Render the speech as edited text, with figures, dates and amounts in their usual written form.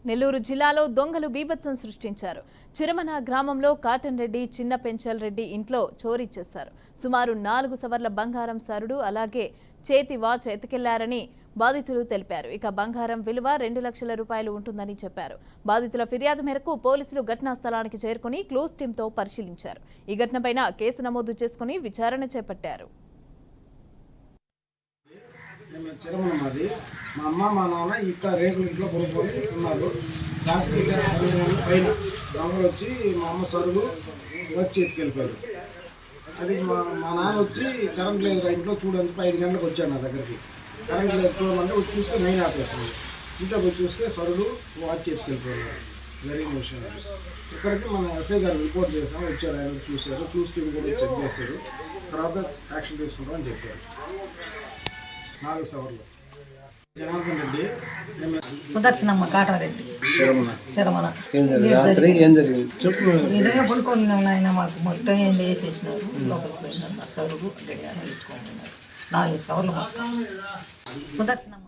నెల్లూరు జిల్లాలో దొంగలు బీభత్సం సృష్టించారు. చిరమన గ్రామంలో కాటన్ రెడ్డి, చిన్న పెంచల్ రెడ్డి ఇంట్లో చోరీ చేశారు. సుమారు 4 సవర్ల బంగారం సరుడు అలాగే చేతి వాచ్ ఎత్తుకెళ్లారని బాధితులు తెలిపారు. ఇక బంగారం విలువ 2 లక్షల రూపాయలు ఉంటుందని చెప్పారు. బాధితుల ఫిర్యాదు మేరకు పోలీసులు ఘటనా స్థలానికి చేరుకుని క్లూస్ టీంతో పరిశీలించారు. ఈ ఘటనపైన కేసు నమోదు చేసుకుని విచారణ చేపట్టారు. చిరమన మాది. మా అమ్మ మా నాన్న ఇక్కడ రేకుల ఇంట్లో కొనుక్కొని ఉన్నారు. రాత్రి పైన దొంగలు వచ్చి మా అమ్మ సరుగు వచ్చి ఎత్తుకెళ్ళిపోయారు. అది మా నాన్న వచ్చి కరెంట్ లేదు ఇంట్లో చూడండి 5 గంటలకు వచ్చాను నా దగ్గరికి. కరెంట్ లేదు చూడమంటే వచ్చి చూస్తే మెయిన్ ఆపేస్తుంది. ఇంట్లోకి వచ్చి చూస్తే సరుగు వాచ్ ఎత్తుకెళ్ళిపోయారు. జరిగిన విషయం అది. ఇక్కడికి మన ఎస్ఐ గారు రిపోర్ట్ చేసాం. వచ్చారు, ఆయన చూశారు, క్లూస్ టీమ్ కూడా చెక్ చేశారు. తర్వాత యాక్షన్ తీసుకుంటామని చెప్పారు. 4 సవర్లు. జనార్దన్ రెడ్డి, సుదర్శనమ్మ, కాటారెడ్డి, శరమణ. విధంగా పడుకొని ఆయన మాకు మొత్తం ఏం వేసేసినారు. లోపలికి పోయినారు, సరుగు గడియారం ఇచ్చుకుంటున్నారు. 4 సవర్లు మొత్తం. సుదర్శనమ్మ.